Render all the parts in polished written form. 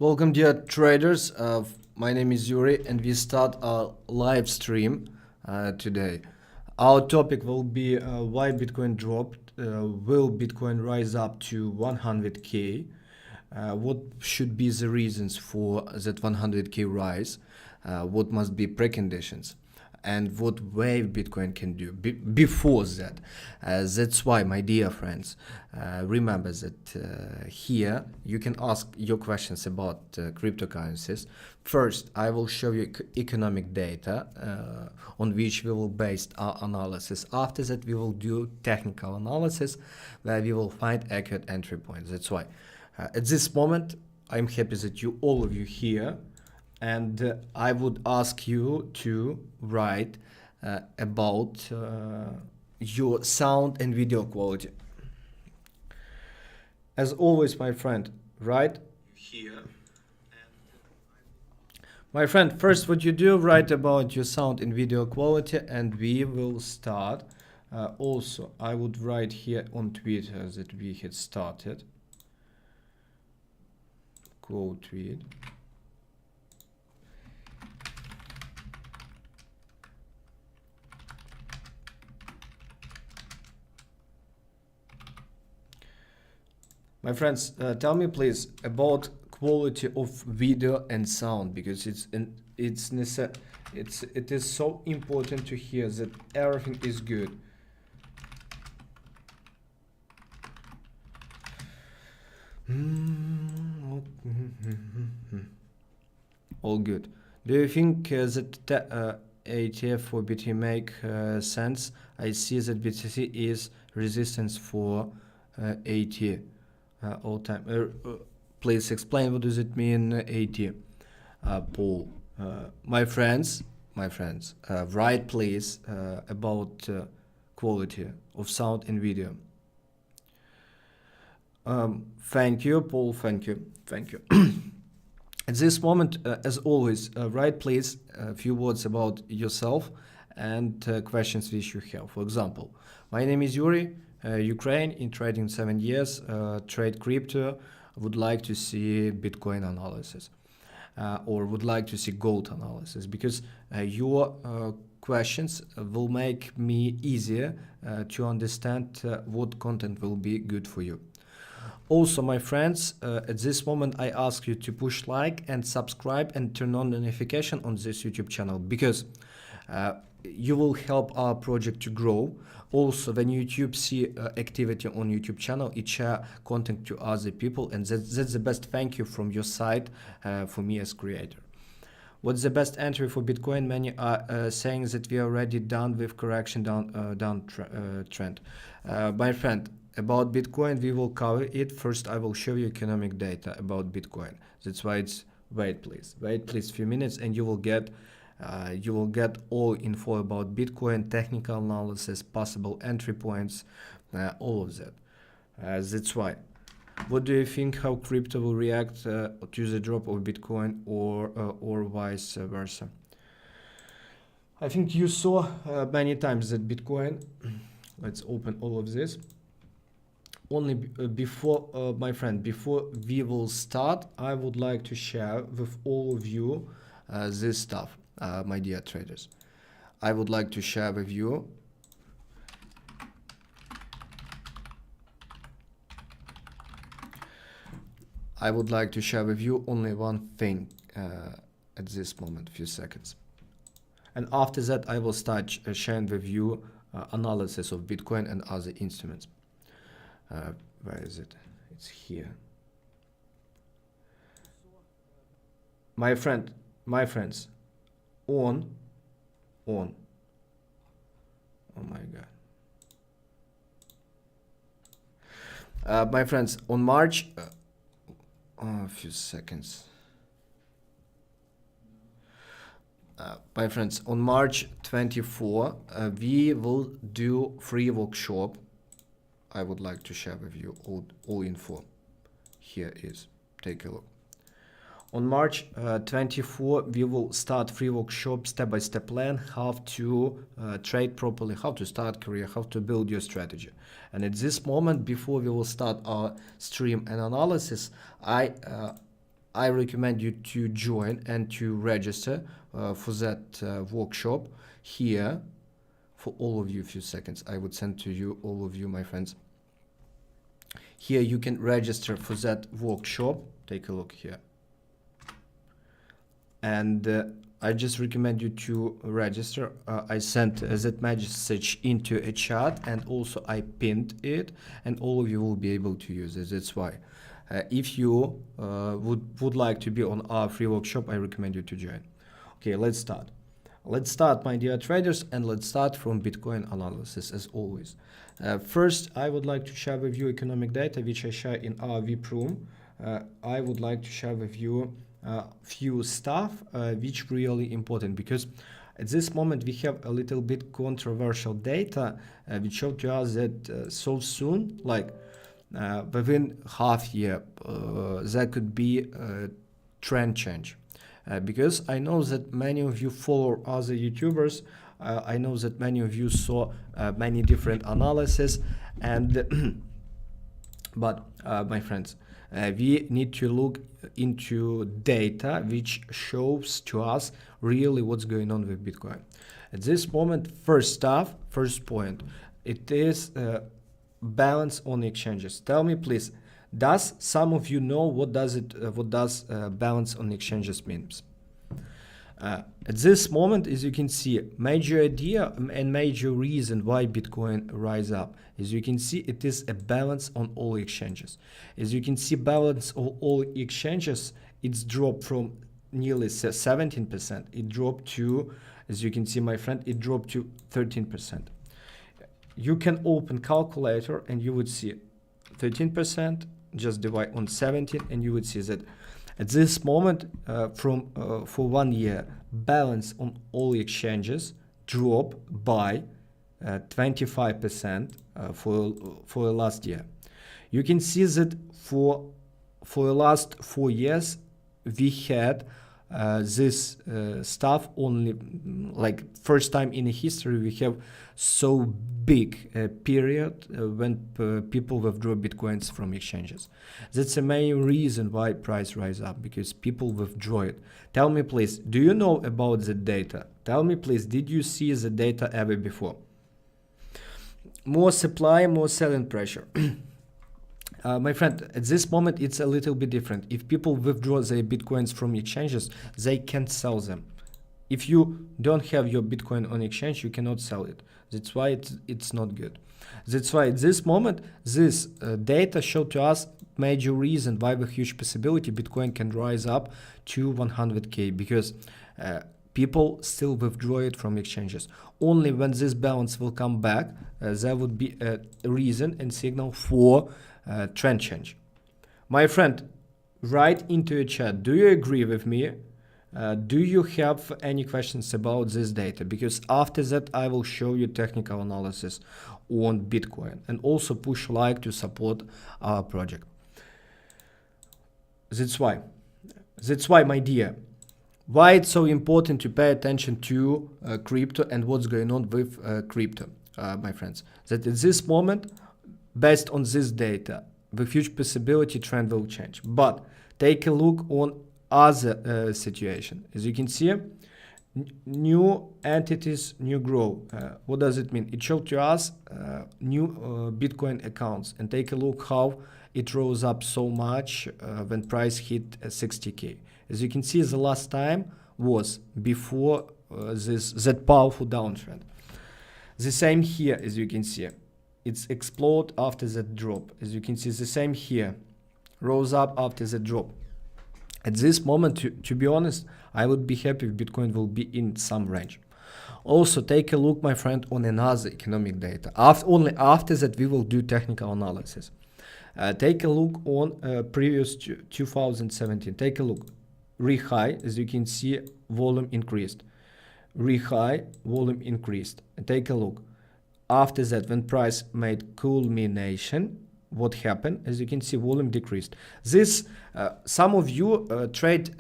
Welcome, dear traders. My name is Yuri, and we start our live stream today. Our topic will be why Bitcoin dropped. Will Bitcoin rise up to 100K? What should be the reasons for that 100K rise? What must be preconditions? And what wave Bitcoin can do before that. That's why, my dear friends, remember that here you can ask your questions about cryptocurrencies. First, I will show you economic data on which we will base our analysis. After that, we will do technical analysis where we will find accurate entry points. That's why at this moment, I'm happy that all of you here. And I would ask you to write about your sound and video quality. As always, my friend, write here. My friend, first what you do, write about your sound and video quality, and we will start. Also, I would write here on Twitter that we had started. Quote tweet. My friends, tell me please about quality of video and sound, because it is so important to hear that everything is good. All good. Do you think that ETF for BTC make sense? I see that BTC is resistance for AT. All time. Please explain what does it mean, AT. Paul. My friends, write please about quality of sound and video. Thank you, Paul. Thank you. At this moment, as always, write please a few words about yourself and questions which you have. For example, my name is Yuri. Ukraine, in trading 7 years, trade crypto, would like to see Bitcoin analysis or would like to see gold analysis, because your questions will make me easier to understand what content will be good for you. Also, my friends, at this moment, I ask you to push like and subscribe and turn on the notification on this YouTube channel, because you will help our project to grow. Also, when YouTube see activity on YouTube channel, it share content to other people, and that's the best thank you from your side for me as creator. What's the best entry for Bitcoin? Many are saying that we are already done with correction down trend. My friend, about Bitcoin, we will cover it. First, I will show you economic data about Bitcoin. That's why it's wait please few minutes, and you will get all info about Bitcoin, technical analysis, possible entry points, all of that. That's why. What do you think how crypto will react to the drop of Bitcoin or vice versa? I think you saw many times that Bitcoin, let's open all of this. Only before, my friend, before we will start, I would like to share with all of you this stuff. My dear traders, I would like to share with you only one thing at this moment, few seconds, and after that I will start sharing with you analysis of Bitcoin and other instruments. Where is it? It's here. My friends, on. Oh my god. My friends, on March, a few seconds. My friends, on March 24, we will do free workshop. I would like to share with you all info. Here is, take a look. On March 24, we will start free workshop, step-by-step plan, how to trade properly, how to start career, how to build your strategy. And at this moment, before we will start our stream and analysis, I I recommend you to join and to register for that workshop here. For all of you, a few seconds, I would send to you, all of you, my friends. Here you can register for that workshop. Take a look here. And I just recommend you to register. I sent that message into a chat, and also I pinned it, and all of you will be able to use it. That's why. If you would like to be on our free workshop, I recommend you to join. Okay, let's start. Let's start, my dear traders, and let's start from Bitcoin analysis as always. First, I would like to share with you economic data, which I share in our VIP room. I would like to share with you few stuff which really important, because at this moment we have a little bit controversial data which showed to us that so soon, like within half year, there could be a trend change. Because I know that many of you follow other YouTubers, I know that many of you saw many different analysis, and but my friends, we need to look into data which shows to us really what's going on with Bitcoin. At this moment, first point, it is balance on exchanges. Tell me please, does some of you know what does balance on exchanges means? At this moment, as you can see, major idea and major reason why Bitcoin rise up, as you can see, it is a balance on all exchanges. As you can see, balance on all exchanges, it's dropped from nearly 17%. It dropped to, as you can see, my friend, it dropped to 13%. You can open calculator and you would see 13%, just divide on 17, and you would see that at this moment, for 1 year, balance on all exchanges drop by 25% for last year. You can see that for the last 4 years, we had this stuff only, like first time in history we have so big period when people withdraw bitcoins from exchanges. That's the main reason why price rise up, because people withdraw it. Tell me please, do you know about the data? Tell me please, did you see the data ever before? More supply, more selling pressure. My friend, at this moment, it's a little bit different. If people withdraw their bitcoins from exchanges, they can sell them. If you don't have your bitcoin on exchange, you cannot sell it. That's why it's not good. That's why at this moment, this data show to us major reason why the huge possibility Bitcoin can rise up to 100K, because people still withdraw it from exchanges. Only when this balance will come back, there would be a reason and signal for trend change. My friend, write into a chat, do you agree with me? Do you have any questions about this data? Because after that, I will show you technical analysis on Bitcoin, and also push like to support our project. That's why, my dear, why it's so important to pay attention to crypto and what's going on with crypto, my friends. That at this moment, based on this data, the huge possibility trend will change. But take a look on other situation. As you can see, new entities, new growth. What does it mean? It showed to us new Bitcoin accounts, and take a look how it rose up so much when price hit 60K. As you can see, the last time was before that powerful downtrend. The same here, as you can see, it's explode after that drop. As you can see, the same here, rose up after the drop. At this moment, to be honest, I would be happy if Bitcoin will be in some range. Also, take a look, my friend, on another economic data. Only after that, we will do technical analysis. Take a look on previous 2017. Take a look. Re-high, as you can see, volume increased. Re-high, volume increased. And take a look. After that, when price made culmination, what happened? As you can see, volume decreased. This, some of you trade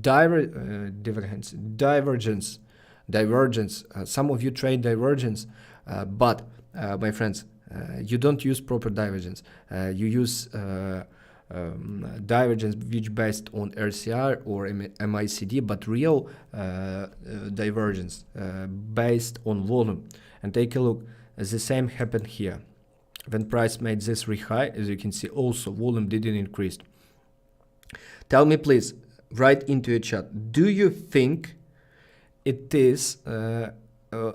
divergence. Some of you trade divergence, but my friends, you don't use proper divergence. You use divergence which based on RCR or MICD, but real divergence based on volume. And take a look, the same happened here. When price made this high, as you can see, also volume didn't increase. Tell me please, write into a chat, do you think it is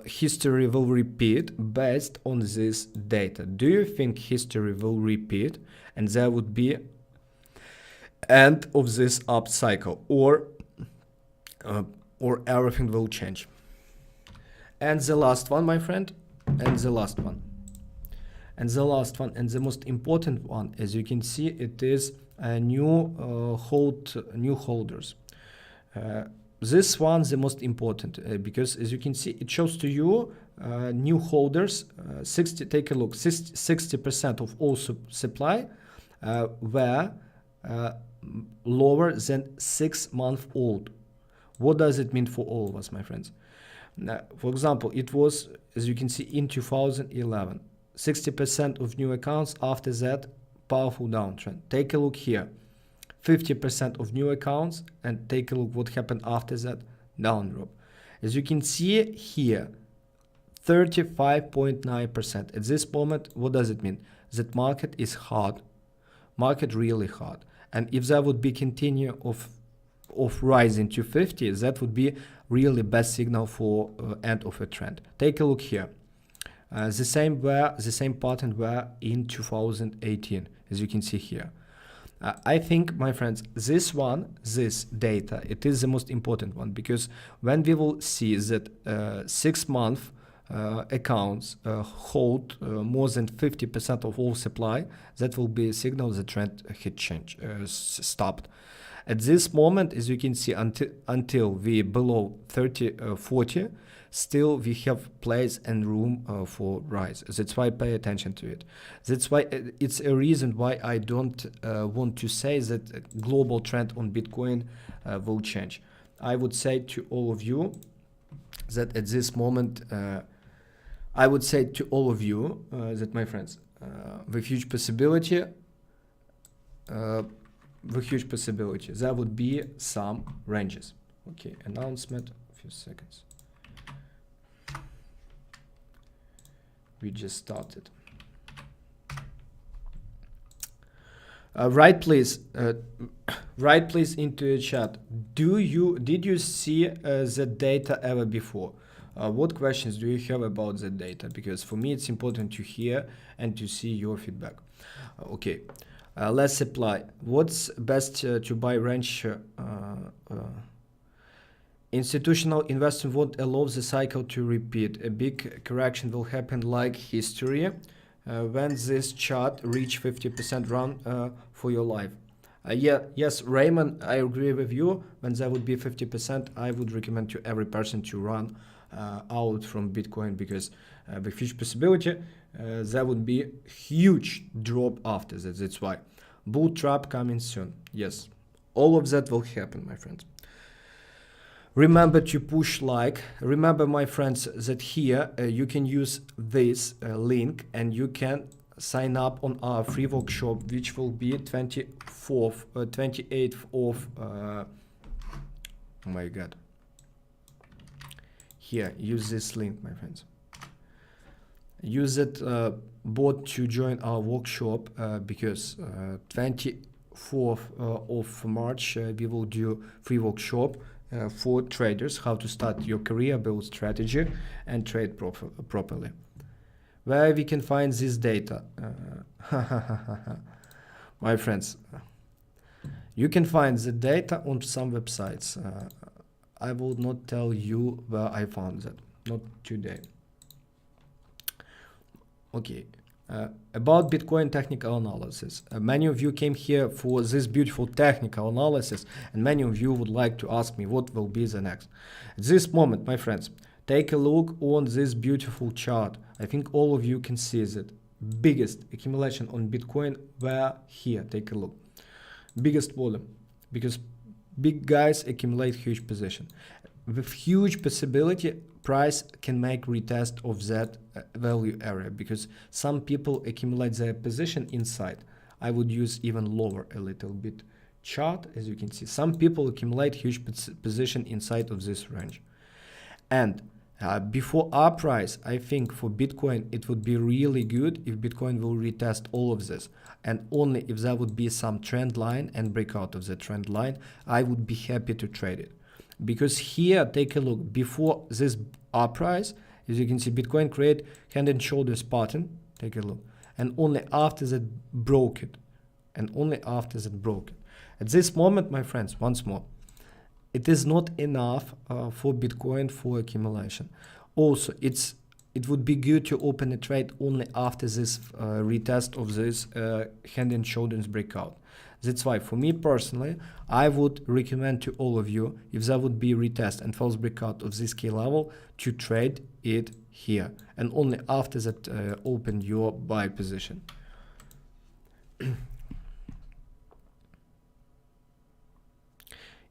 history will repeat based on this data? Do you think history will repeat and there would be end of this up cycle, or everything will change? And the last one, my friend, and the last one, and the last one, and the most important one, as you can see, it is new holders. This one the most important because as you can see, it shows to you new holders. Take a look, 60% of all supply were lower than 6 months old. What does it mean for all of us, my friends? For example, it was, as you can see, in 2011, 60% of new accounts. After that, powerful downtrend. Take a look here, 50% of new accounts, and take a look what happened after that, down drop. As you can see here, 35.9%. At this moment, what does it mean? That market is hard, market really hard. And if that would be continue of rising to 50, that would be really best signal for end of a trend. Take a look here. The same pattern were in 2018, as you can see here. I think, my friends, this data, it is the most important one, because when we will see that 6 month accounts hold more than 50% of all supply, that will be a signal the trend had changed, stopped. At this moment, as you can see, until we below 40, still we have place and room for rise. That's why pay attention to it. That's why it's a reason why I don't want to say that global trend on Bitcoin will change. I would say to all of you that at this moment, I would say to all of you that, my friends, the huge possibility, there would be some ranges. Okay, announcement, a few seconds. We just started. Write please into the chat. Did you see the data ever before? What questions do you have about the data? Because for me it's important to hear and to see your feedback. Okay, let's supply. What's best to buy range? Institutional investors won't allow the cycle to repeat. A big correction will happen like history when this chart reach 50% run for your life. Yes, Raymond, I agree with you. When there would be 50%, I would recommend to every person to run out from Bitcoin, because the huge possibility there would be huge drop after that. That's why bull trap coming soon. Yes, all of that will happen, my friends. Remember to push like. Remember, my friends, that here you can use this link and you can sign up on our free workshop, which will be 28th of oh my god. Here, use this link, my friends. Use it bot to join our workshop, because 24th of March we will do free workshop for traders, how to start your career, build strategy, and trade properly. Where we can find this data? My friends, you can find the data on some websites. I will not tell you where I found that, not today. Okay, about Bitcoin technical analysis. Many of you came here for this beautiful technical analysis, and many of you would like to ask me what will be the next. At this moment, my friends, take a look on this beautiful chart. I think all of you can see that biggest accumulation on Bitcoin were here. Take a look. Biggest volume, because big guys accumulate huge position. With huge possibility, price can make retest of that value area, because some people accumulate their position inside. I would use even lower a little bit chart. As you can see, some people accumulate huge position inside of this range. And before our price, I think for Bitcoin, it would be really good if Bitcoin will retest all of this. And only if there would be some trend line and breakout of the trend line, I would be happy to trade it. Because here, take a look, before this our price, as you can see, Bitcoin create hand and shoulders pattern, take a look. And only after that broke it. And only after that broke it. At this moment, my friends, once more, it is not enough for Bitcoin for accumulation. Also, it would be good to open a trade only after this retest of this hand and shoulders breakout. That's why, for me personally, I would recommend to all of you, if there would be retest and false breakout of this key level, to trade it here. And only after that, open your buy position.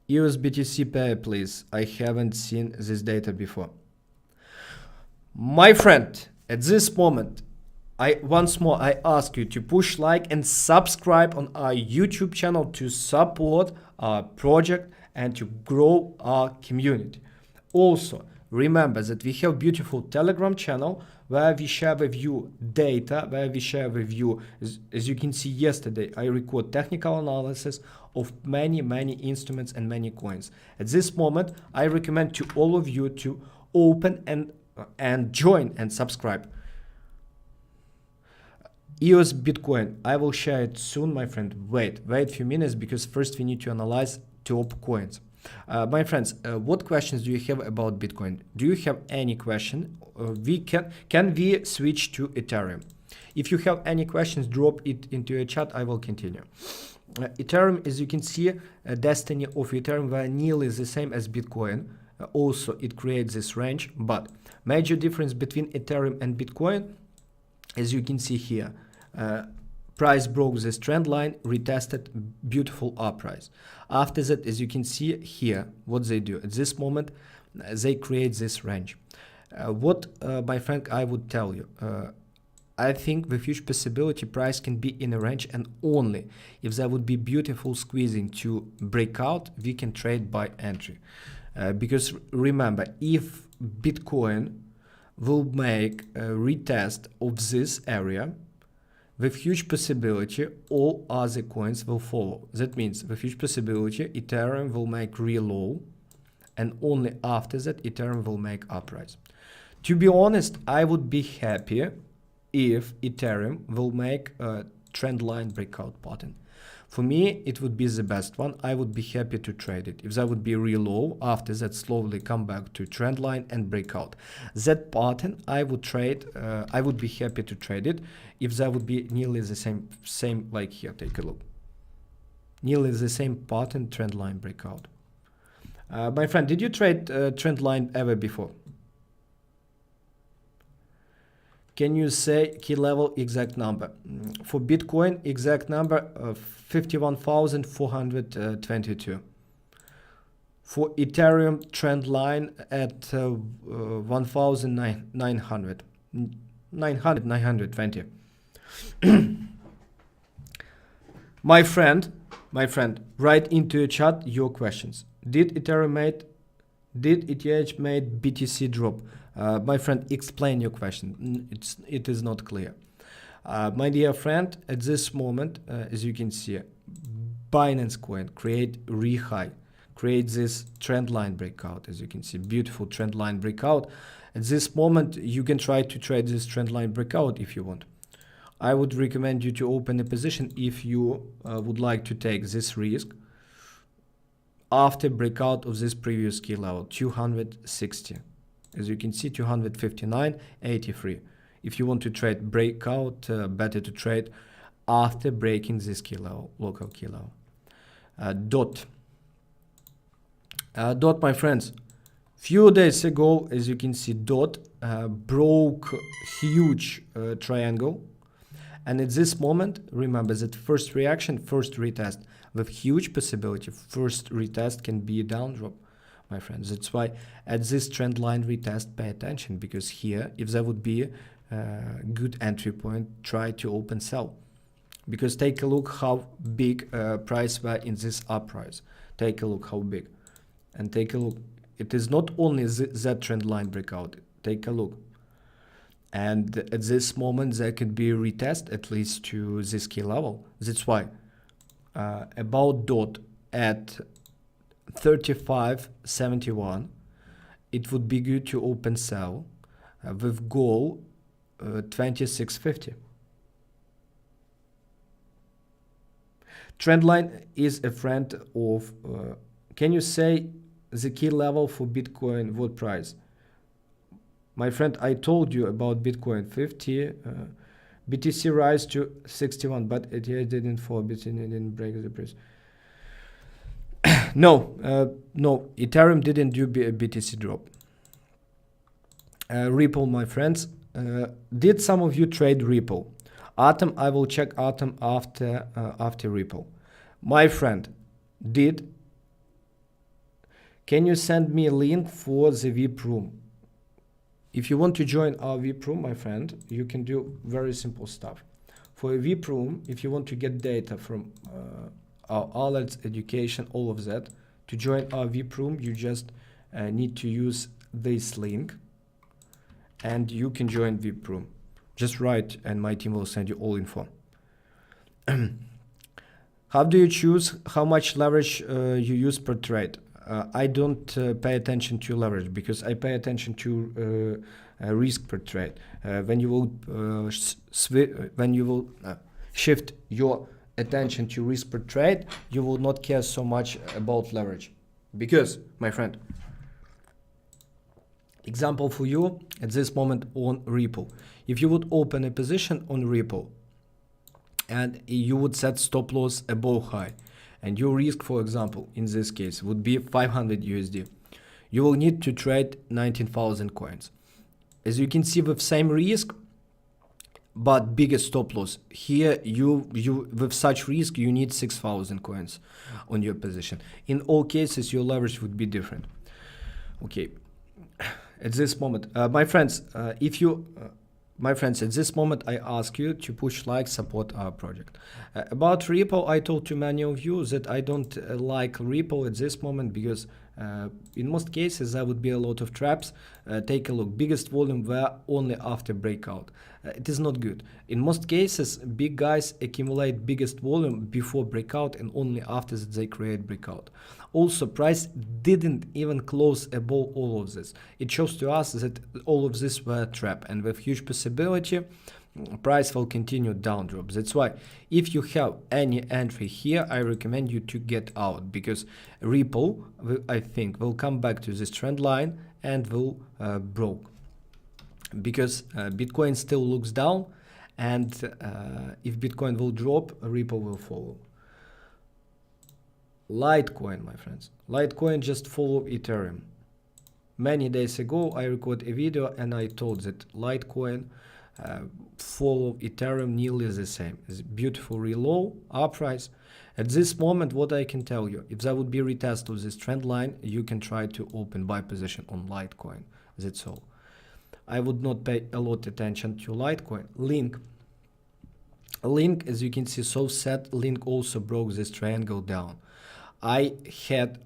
EOS BTC pair, please. I haven't seen this data before. My friend, at this moment, once more I ask you to push like and subscribe on our YouTube channel to support our project and to grow our community. Also, remember that we have beautiful Telegram channel where we share with you data, where we share with you, as you can see yesterday, I record technical analysis of many instruments and many coins. At this moment, I recommend to all of you to open and join and subscribe. EOS Bitcoin, I will share it soon, my friend. Wait a few minutes, because first we need to analyze top coins. My friends, what questions do you have about Bitcoin? Do you have any question? Can we switch to Ethereum? If you have any questions, drop it into a chat. I will continue. Ethereum, as you can see, destiny of Ethereum were nearly the same as Bitcoin. Also, it creates this range, but major difference between Ethereum and Bitcoin, as you can see here, price broke this trend line, retested, beautiful up price. After that, as you can see here, what they do at this moment, they create this range. My friend, I would tell you, I think with huge possibility price can be in a range, and only if there would be beautiful squeezing to break out, we can trade by entry. Because remember, if Bitcoin will make a retest of this area, with huge possibility all other coins will follow. That means with huge possibility Ethereum will make real low, and only after that Ethereum will make uprise. To be honest, I would be happy if Ethereum will make a trend line breakout pattern. For me, it would be the best one. I would be happy to trade it. If that would be real low, after that slowly come back to trend line and breakout. That pattern I would trade, I would be happy to trade it if that would be nearly the same like here, take a look. Nearly the same pattern, trend line breakout. My friend, did you trade trend line ever before? Can you say key level exact number? For Bitcoin, exact number of 51,422. For Ethereum, trend line at 1,900. 920. My friend, write into a chat your questions. Did ETH made BTC drop? My friend, explain your question. It is not clear. My dear friend, at this moment, as you can see, Binance coin create re-high, create this trend line breakout. As you can see, beautiful trend line breakout. At this moment, you can try to trade this trend line breakout if you want. I would recommend you to open a position if you would like to take this risk after breakout of this previous key level, 260. As you can see, 259.83. If you want to trade breakout, better to trade after breaking this key level, local key level. DOT, my friends, few days ago, as you can see, DOT broke huge triangle. And at this moment, remember that first reaction, first retest, with huge possibility, first retest can be a down drop, my friends. That's why at this trend line retest, pay attention, because here, if there would be a good entry point, try to open sell. Because take a look how big price were in this uprise. Take a look how big. And take a look. It is not only that trend line breakout. Take a look. And at this moment, there could be a retest at least to this key level. That's why about DOT at 35.71, it would be good to open sell with goal 26.50. Trendline is a friend of, can you say the key level for Bitcoin, what price? My friend, I told you about Bitcoin 50, BTC rise to 61, but it didn't fall, BTC didn't break the price. No, no, Ethereum didn't do a BTC drop. Ripple, my friends, did some of you trade Ripple? Atom, I will check Atom after Ripple. My friend, did. Can you send me a link for the VIP room? If you want to join our VIP room, my friend, you can do very simple stuff. For a VIP room, if you want to get data from our alerts, education, all of that, to join our VIP room, you just need to use this link and you can join VIP room. Just write and my team will send you all info. How do you choose how much leverage you use per trade? I don't pay attention to leverage because I pay attention to risk per trade. When you will shift your attention to risk per trade, you will not care so much about leverage. Because, my friend, example for you at this moment on Ripple. If you would open a position on Ripple and you would set stop loss above high, and your risk, for example, in this case would be 500 USD, you will need to trade 19,000 coins. As you can see, with same risk, but bigger stop loss. Here, you with such risk, you need 6,000 coins on your position. In all cases, your leverage would be different. Okay. At this moment, my friends, at this moment, I ask you to push like, support our project. About Ripple, I told to many of you that I don't like Ripple at this moment because in most cases there would be a lot of traps. Take a look, biggest volume were only after breakout. It is not good. In most cases, big guys accumulate biggest volume before breakout and only after that they create breakout. Also, price didn't even close above all of this. It shows to us that all of this were a trap, and with huge possibility, price will continue down drop. That's why if you have any entry here, I recommend you to get out, because Ripple, I think, will come back to this trend line and will broke. Because Bitcoin still looks down, and if Bitcoin will drop, Ripple will follow. Litecoin, my friends. Litecoin just follow Ethereum. Many days ago, I recorded a video and I told that Litecoin follow Ethereum nearly the same. It's beautiful relow, uprise. At this moment, what I can tell you, if there would be retest of this trend line, you can try to open buy position on Litecoin. That's all. I would not pay a lot attention to Litecoin. Link, as you can see, so sad. Link also broke this triangle down. I had,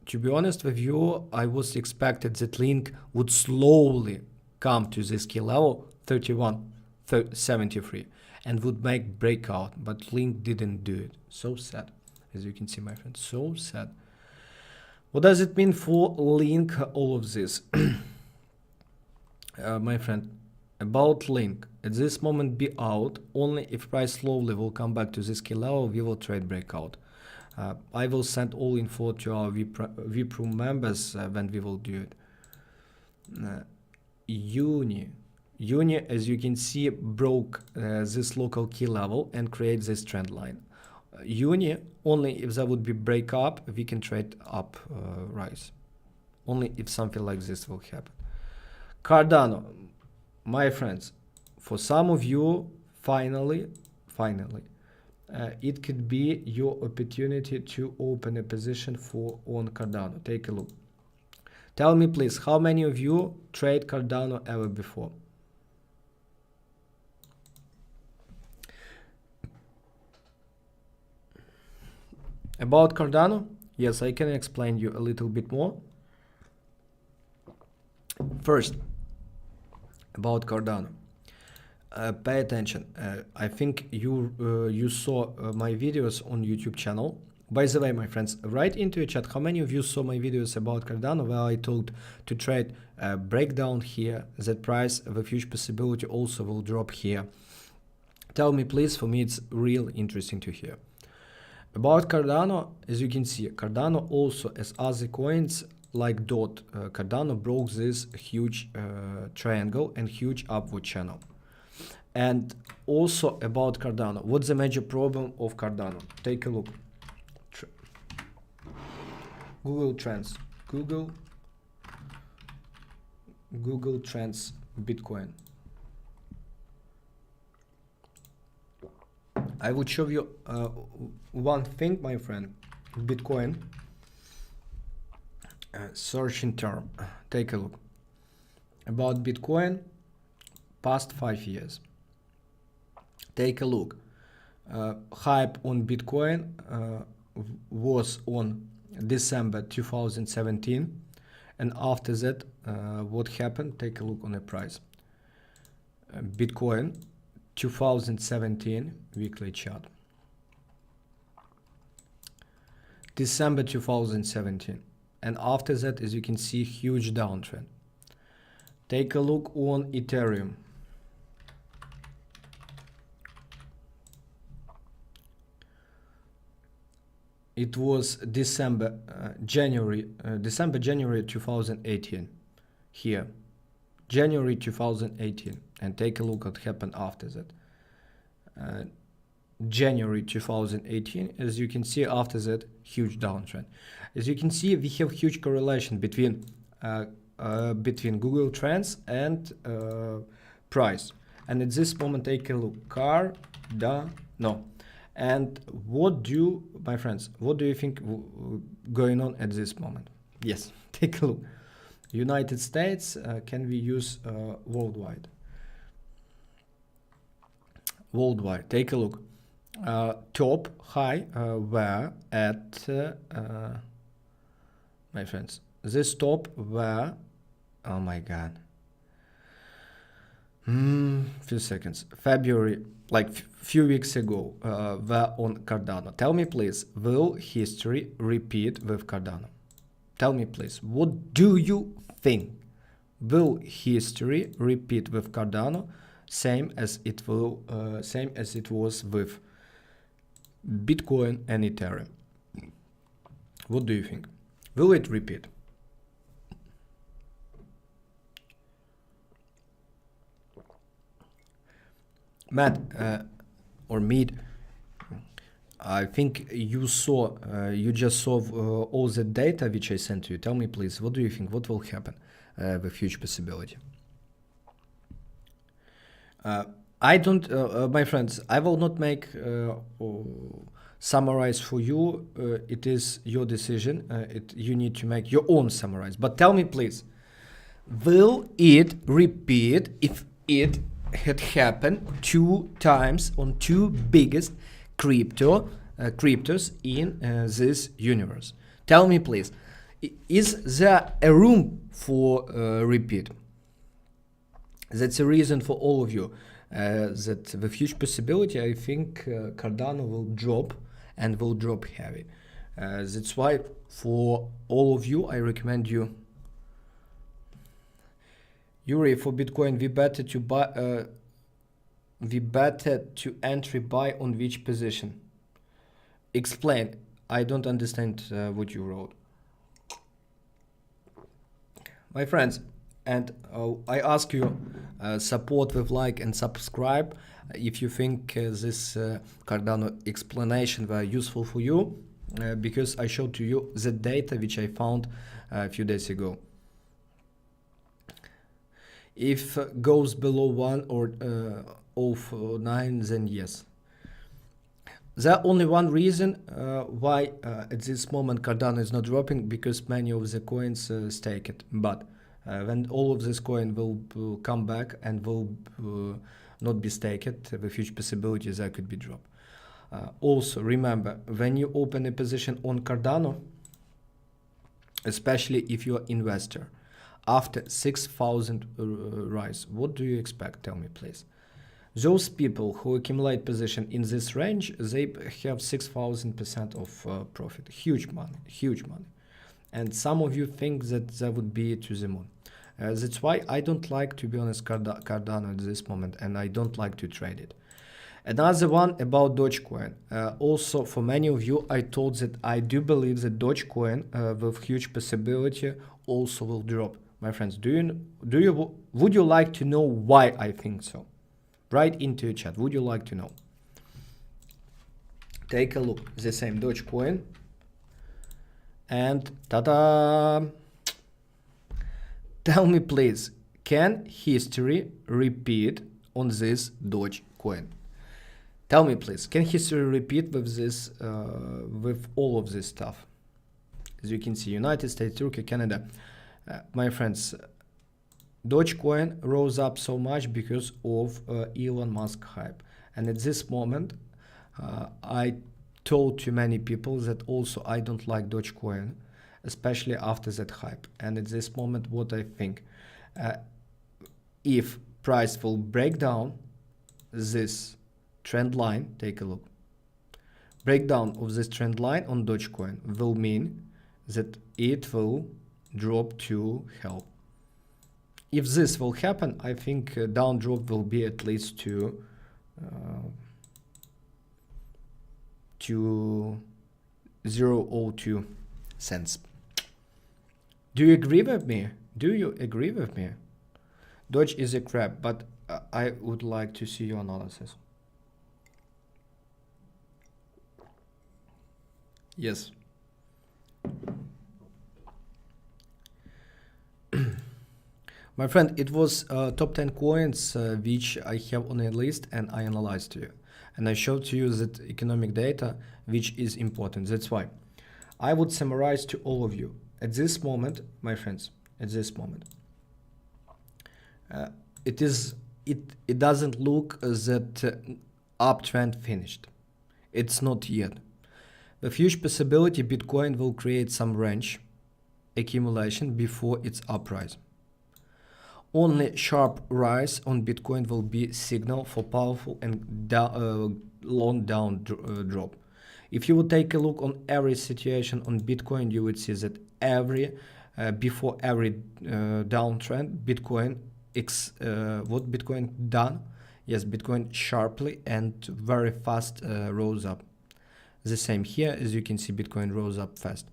to be honest with you, I was expected that Link would slowly come to this key level, 31.73, and would make breakout, but Link didn't do it. So sad, as you can see, my friend, so sad. What does it mean for Link, all of this? My friend, about Link, at this moment be out. Only if price slowly will come back to this key level, we will trade breakout. I will send all info to our VIP room members when we will do it. Uni, as you can see, broke this local key level and create this trend line. Uni, only if there would be break up, we can trade up rise. Only if something like this will happen. Cardano, my friends, for some of you, finally, it could be your opportunity to open a position on Cardano. Take a look. Tell me, please, how many of you trade Cardano ever before? About Cardano, yes, I can explain you a little bit more. First, about Cardano. Pay attention. I think you saw my videos on YouTube channel. By the way, my friends, write into the chat how many of you saw my videos about Cardano where I told to trade breakdown here, that price of a huge possibility also will drop here. Tell me please, for me it's real interesting to hear. About Cardano, as you can see, Cardano also, as other coins like DOT, Cardano broke this huge triangle and huge upward channel. And also about Cardano, what's the major problem of Cardano? Take a look. Google Trends, Google Trends Bitcoin. I would show you one thing, my friend. Bitcoin searching term. Take a look. About Bitcoin past 5 years. Take a look. Hype on Bitcoin was on December 2017, and after that what happened? Take a look on the price. Bitcoin 2017 weekly chart, December 2017, and after that, as you can see, huge downtrend. Take a look on Ethereum. It was December, January 2018 here, January 2018, and take a look what happened after that. January 2018, as you can see, after that, huge downtrend. As you can see, we have huge correlation between Google Trends and price. And at this moment, take a look, Cardano. And what do, my friends, what do you think going on at this moment? Yes, take a look. United States, can we use worldwide? Worldwide, take a look. Top high were at, my friends, this top were, oh my God, few seconds, February, like few weeks ago, were on Cardano. Tell me please, will history repeat with Cardano? Tell me please, what do you think? Will history repeat with Cardano, same as it was with Bitcoin and Ethereum? What do you think? Will it repeat? Matt or Mead, I think you saw, you just saw all the data which I sent to you. Tell me please, what do you think? What will happen with huge possibility? I don't, my friends, I will not make summarize for you. It is your decision. You need to make your own summarize. But tell me please, will it repeat if it had happened 2 times on 2 biggest cryptos in this universe? Tell me please, is there a room for repeat? That's a reason for all of you that with huge possibility, I think Cardano will drop and will drop heavy. That's why for all of you, I recommend you, Yuri, for Bitcoin, we better to buy, we better to entry buy on which position? Explain. I don't understand what you wrote, my friends. And I ask you support with like and subscribe if you think this Cardano explanation were useful for you, because I showed to you the data which I found a few days ago. If goes below 1 or 0.9, then yes. There's only one reason why at this moment Cardano is not dropping, because many of the coins stake it. But when all of this coin will come back and will not be staked, with huge possibilities that could be dropped. Also remember, when you open a position on Cardano, especially if you're investor, after 6,000 rise, what do you expect? Tell me, please. Those people who accumulate position in this range, they have 6,000% of profit. Huge money, huge money. And some of you think that that would be to the moon. That's why I don't like, to be honest, Cardano at this moment, and I don't like to trade it. Another one about Dogecoin. Also, for many of you, I told that I do believe that Dogecoin with huge possibility also will drop. My friends, would you like to know why I think so? Write into a chat. Would you like to know? Take a look. The same Dogecoin. And ta-da! Tell me, please, can history repeat on this Dogecoin? Tell me, please, can history repeat with this, with all of this stuff? As you can see, United States, Turkey, Canada. My friends, Dogecoin rose up so much because of Elon Musk hype. And at this moment, I told to many people that also I don't like Dogecoin, especially after that hype. And at this moment, what I think, if price will break down this trend line, take a look. Breakdown of this trend line on Dogecoin will mean that it will drop to hell. If this will happen, I think down drop will be at least to 0.02 cents. Do you agree with me? Do you agree with me? Doge is a crap, but I would like to see your analysis. Yes. My friend, it was top 10 coins which I have on a list and I analyzed to you. And I showed to you that economic data which is important. That's why I would summarize to all of you. At this moment, my friends, at this moment, it doesn't look that uptrend finished. It's not yet. With huge possibility, Bitcoin will create some range accumulation before its uprise. Only sharp rise on Bitcoin will be signal for powerful and long down drop. If you would take a look on every situation on Bitcoin, you would see that before every downtrend, Bitcoin what Bitcoin done? Yes, Bitcoin sharply and very fast rose up. The same here, as you can see, Bitcoin rose up fast.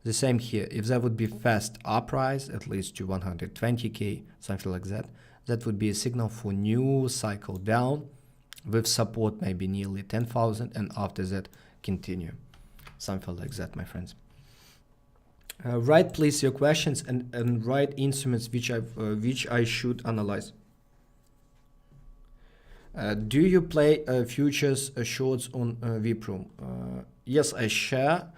The same here. If there would be fast uprise, at least to 120k, something like that, that would be a signal for new cycle down with support maybe nearly 10,000, and after that continue. Something like that, my friends. Write please your questions and write instruments which I should analyze. Do you play futures shorts on VPROM? Yes, I share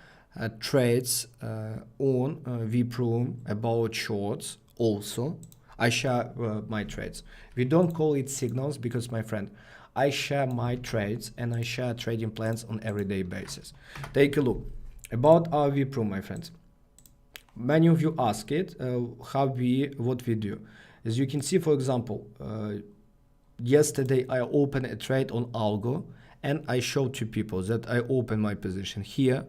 trades on VPROM about shorts also. I share my trades. We don't call it signals because, my friend, I share my trades and I share trading plans on everyday basis. Take a look about our VPROM, my friends. Many of you ask it what we do. As you can see, for example, yesterday I opened a trade on Algo and I showed to people that I opened my position here.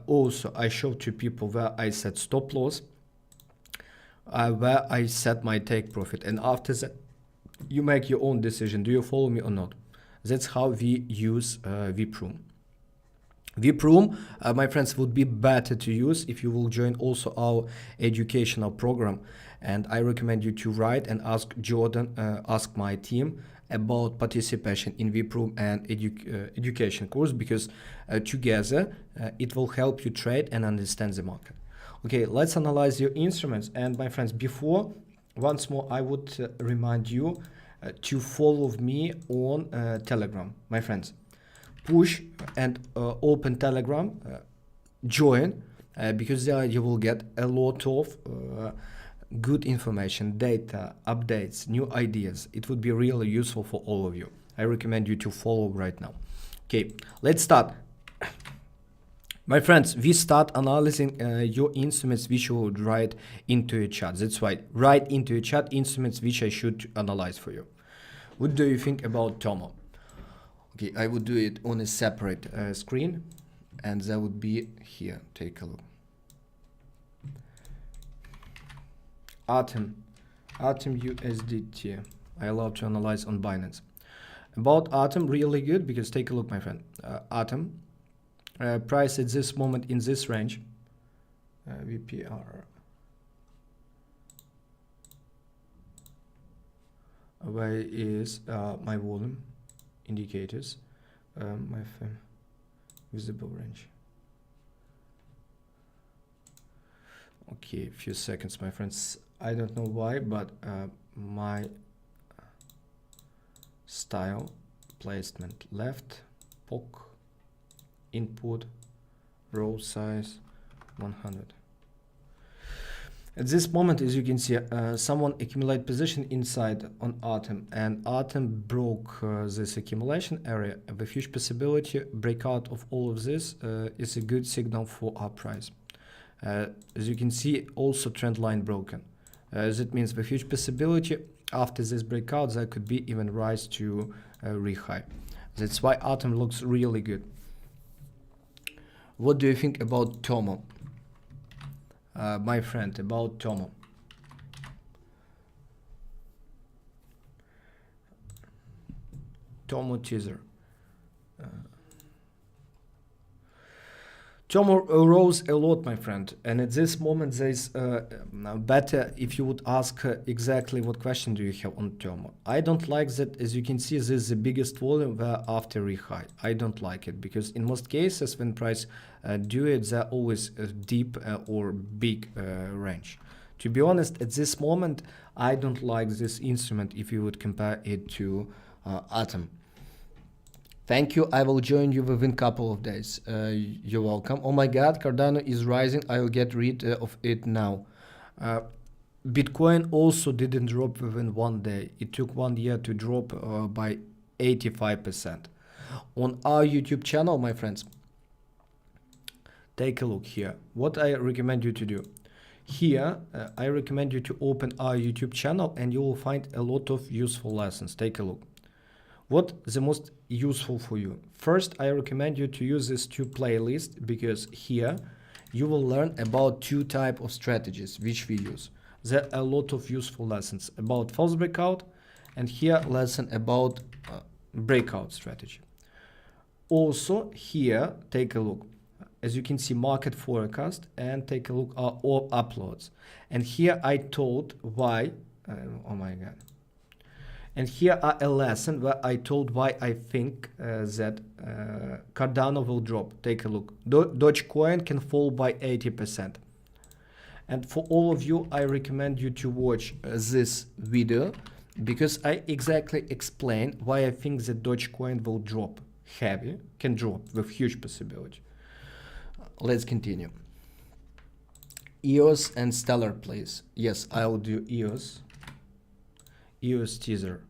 Also, I showed to people where I set stop loss, where I set my take profit, and after that, you make your own decision. Do you follow me or not? That's how we use VPROM. VPROM, my friends, would be better to use if you will join also our educational program. And I recommend you to write and ask Jordan, ask my team about participation in VPROM and education course, because together it will help you trade and understand the market. Okay, let's analyze your instruments. And my friends, before, once more, I would remind you to follow me on Telegram. My friends, push and open Telegram, join, because there you will get a lot of good information, data, updates, new ideas. It would be really useful for all of you. I recommend you to follow right now. Okay, let's start. My friends, we start analyzing your instruments which you would write into a chart. That's right, write into a chart instruments which I should analyze for you. What do you think about Tomo? Okay, I would do it on a separate screen, and that would be here. Take a look. Atom USDT. I love to analyze on Binance. About Atom, really good, because take a look, my friend. Atom price at this moment in this range. VPR. Where is my volume indicators? My visible range. Okay, a few seconds, my friends. I don't know why, but my style placement left, POC, input, row size 100. At this moment, as you can see, someone accumulate position inside on Atom, and Atom broke this accumulation area. The huge possibility breakout of all of this is a good signal for our price. As you can see, also trend line broken. That means the huge possibility after this breakout there could be even rise to re-high. That's why Atom looks really good. What do you think about Tomo? My friend, about Tomo. Tomo teaser. Tomo rose a lot, my friend, and at this moment there is better if you would ask exactly what question do you have on Tomo. I don't like that. As you can see, this is the biggest volume after re-high. I don't like it because in most cases when price do it, they're always deep or big range. To be honest, at this moment, I don't like this instrument if you would compare it to Atom. Thank you. I will join you within a couple of days. You're welcome. Oh my God, Cardano is rising. I will get rid of it now. Bitcoin also didn't drop within 1 day. It took 1 year to drop by 85%. On our YouTube channel, my friends, take a look here. What I recommend you to do. Here, I recommend you to open our YouTube channel and you will find a lot of useful lessons. Take a look. What the most useful for you? First, I recommend you to use this two playlist because here you will learn about two types of strategies which we use. There are a lot of useful lessons about false breakout and here lesson about breakout strategy. Also here, take a look. As you can see, market forecast and take a look at all uploads. And here I told why, oh my God. And here are a lesson where I told why I think that Cardano will drop. Take a look. Dogecoin can fall by 80%. And for all of you, I recommend you to watch this video because I exactly explain why I think that Dogecoin will drop heavy, can drop with huge possibility. Let's continue. EOS and Stellar, please. Yes, I'll do EOS. EOS teaser.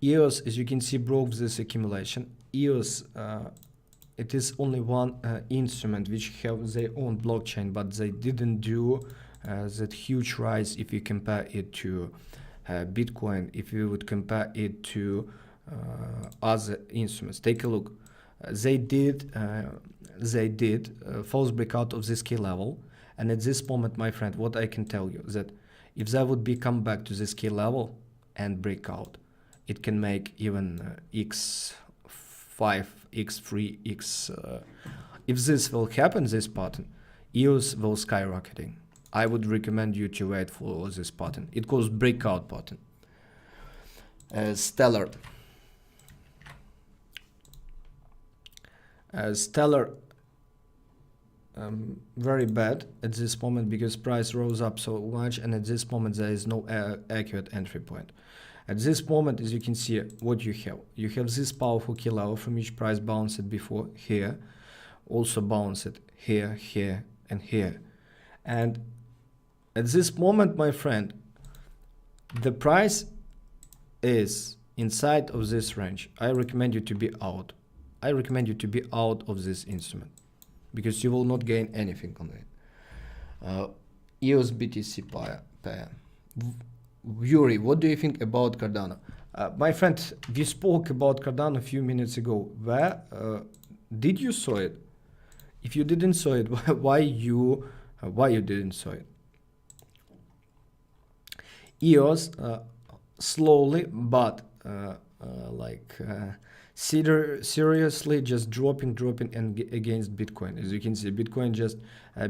EOS, as you can see, broke this accumulation. EOS, it is only one instrument which have their own blockchain, but they didn't do that huge rise if you compare it to Bitcoin, if you would compare it to other instruments. Take a look. They did false breakout of this key level, and at this moment, my friend, what I can tell you that if they would be come back to this key level and break out, it can make even x5, x3, x. If this will happen, this pattern, EOS will skyrocketing. I would recommend you to wait for this pattern. It calls breakout pattern. Stellar. Stellar. Very bad at this moment because price rose up so much, and at this moment there is no accurate entry point. At this moment, as you can see, what you have this powerful key level from which price bounced before here, also bounced here, here, and here. And at this moment, my friend, the price is inside of this range. I recommend you to be out. I recommend you to be out of this instrument because you will not gain anything on it. EOS BTC pair. Yuri, what do you think about Cardano? My friend, we spoke about Cardano a few minutes ago. Where did you saw it? If you didn't saw it, why you didn't saw it? EOS slowly, but seriously just dropping and against Bitcoin. As you can see, Bitcoin just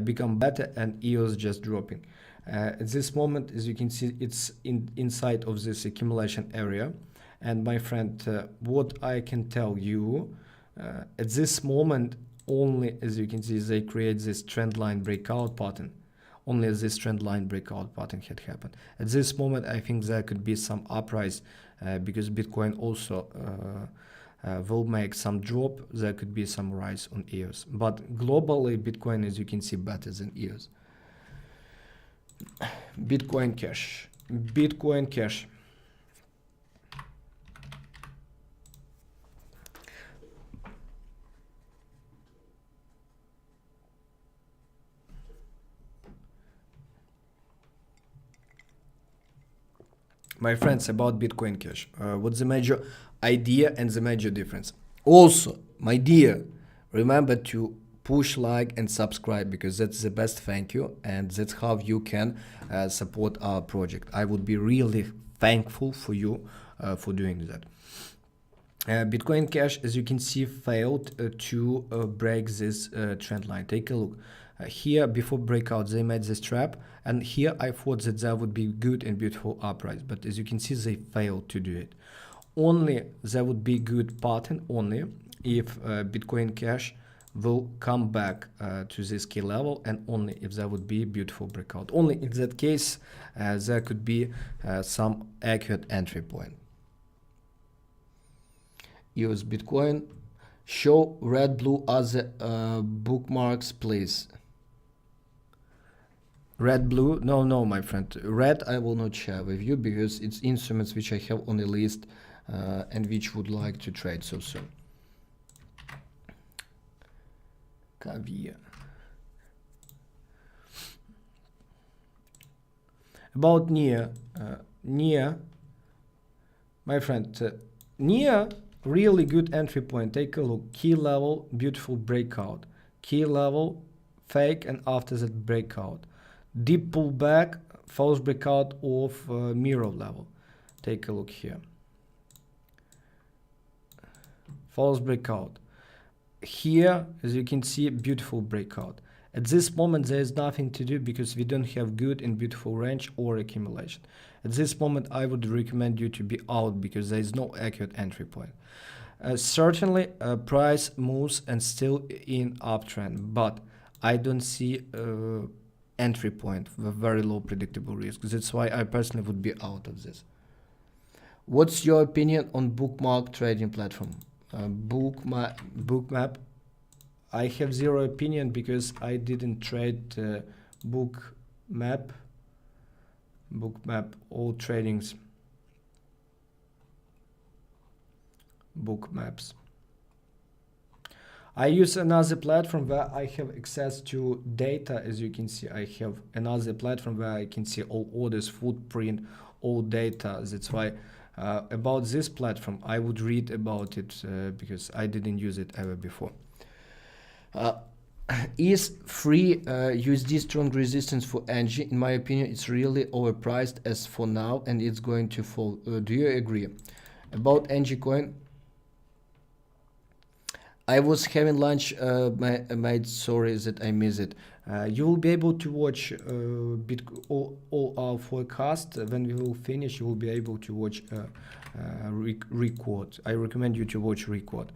become better and EOS just dropping. At this moment, as you can see, it's inside of this accumulation area. And my friend, what I can tell you, at this moment, only as you can see, they create this trend line breakout pattern. Only this trend line breakout pattern had happened. At this moment, I think there could be some uprise because Bitcoin also will make some drop. There could be some rise on EOS. But globally, Bitcoin, as you can see, better than EOS. Bitcoin Cash. Bitcoin Cash. My friends, about Bitcoin Cash, what's the major idea and the major difference? Also, my dear, remember to push like and subscribe because that's the best thank you and that's how you can support our project. I would be really thankful for you for doing that. Bitcoin Cash, as you can see, failed to break this trend line. Take a look. Here, before breakout, they made this trap, and here I thought that there would be good and beautiful uprise, but as you can see, they failed to do it. Only there would be good pattern only if Bitcoin Cash will come back to this key level, and only if there would be beautiful breakout. Only in that case, there could be some accurate entry point. EOS Bitcoin. Show red, blue as bookmarks, please. Red, blue? No, my friend. Red I will not share with you because it's instruments which I have on the list and which would like to trade so soon. Caviar. About NIA. NIA, my friend, NIA, really good entry point. Take a look. Key level, beautiful breakout. Key level, fake, and after that breakout. Deep pullback, false breakout of mirror level. Take a look here. False breakout. Here, as you can see, beautiful breakout. At this moment, there is nothing to do because we don't have good and beautiful range or accumulation. At this moment, I would recommend you to be out because there is no accurate entry point. Certainly, price moves and still in uptrend, but I don't see entry point with very low predictable risk. That's why I personally would be out of this. What's your opinion on bookmark trading platform? Bookmap. I have zero opinion because I didn't trade Bookmap. All tradings. Bookmaps. I use another platform where I have access to data. As you can see, I have another platform where I can see all orders, footprint, all data. That's why about this platform, I would read about it because I didn't use it ever before. Is free USD strong resistance for NG? In my opinion, it's really overpriced as for now and it's going to fall. Do you agree? About NG coin, I was having lunch, sorry that I missed it. You will be able to watch all our forecast. When we will finish, you will be able to watch record. I recommend you to watch record.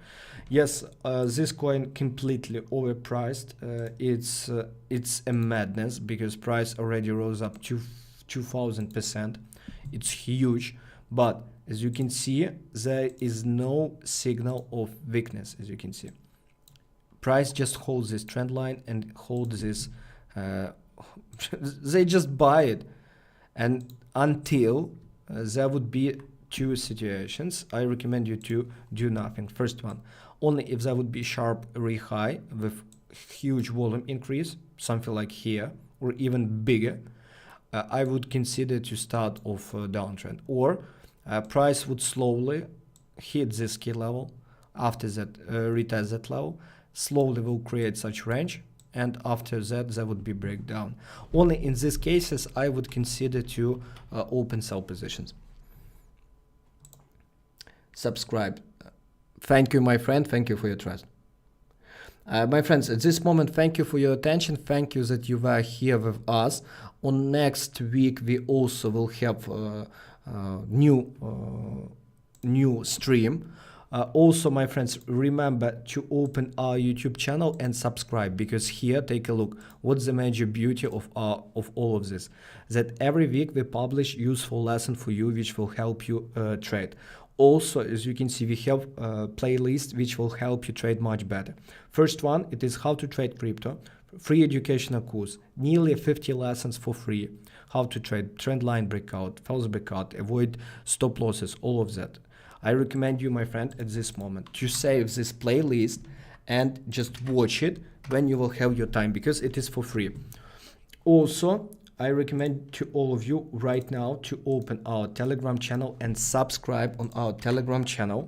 Yes, this coin completely overpriced. It's a madness because price already rose up to 2000%. It's huge, but as you can see, there is no signal of weakness. As you can see, price just holds this trend line and holds this. They just buy it, and until there would be two situations. I recommend you to do nothing. First one, only if there would be sharp re-high with huge volume increase, something like here, or even bigger, I would consider to start off a downtrend. Or price would slowly hit this key level, after that retest that level, slowly will create such range, and after that there would be breakdown. Only in these cases I would consider to open sell positions. Subscribe. Thank you, my friend. Thank you for your trust. My friends, at this moment, thank you for your attention. Thank you that you were here with us. On next week, we also will have new stream. Also, my friends, remember to open our YouTube channel and subscribe, because here, take a look, what's the major beauty of all of this, that every week we publish useful lesson for you which will help you trade. Also, as you can see, we have a playlist which will help you trade much better. First one, it is how to trade crypto, free educational course, nearly 50 lessons for free, how to trade, trend line breakout, false breakout, avoid stop losses, all of that. I recommend you, my friend, at this moment to save this playlist and just watch it when you will have your time, because it is for free. Also, I recommend to all of you right now to open our Telegram channel and subscribe on our Telegram channel,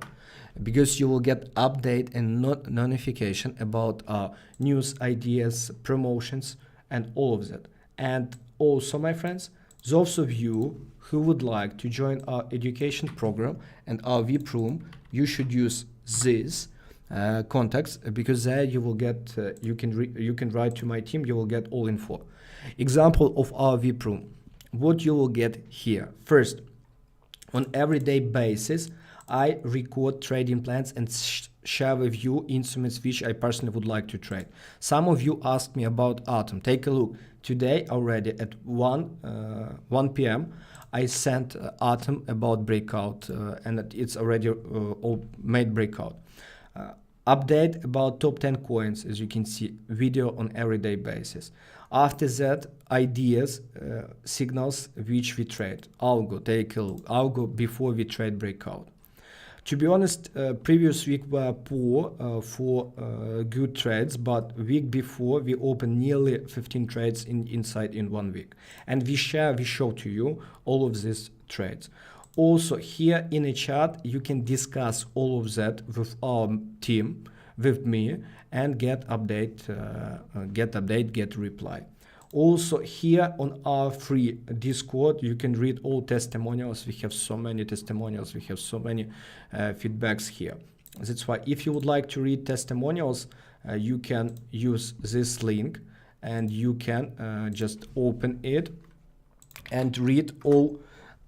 because you will get update and notification about our news, ideas, promotions, and all of that. And also, my friends, those of you who would like to join our education program and our VIP room, you should use these contacts, because there you will get you can write to my team, you will get all info. Example of our VIP room, what you will get here. First, on everyday basis, I record trading plans and share with you instruments which I personally would like to trade. Some of you asked me about Atom. Take a look. Today already at 1 p.m. I sent Atom about breakout, and it's already all made breakout. Update about top 10 coins, as you can see, video on everyday basis. After that, ideas, signals which we trade. Algo, take a look. Algo before we trade breakout. To be honest, previous week were poor for good trades, but week before we opened nearly 15 trades inside in 1 week. And we show to you all of these trades. Also here in a chat, you can discuss all of that with our team, with me, and get update, get reply. Also here on our free Discord, you can read all testimonials. We have so many testimonials. We have so many feedbacks here. That's why if you would like to read testimonials, you can use this link, and you can just open it and read all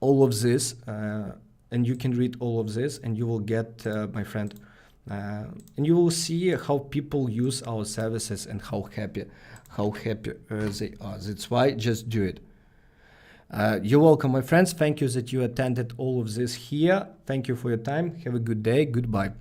of this, and you can read all of this, and you will get, my friend, and you will see how people use our services and how happy they are. That's why just do it. You're welcome, my friends. Thank you that you attended all of this here. Thank you for your time. Have a good day. Goodbye.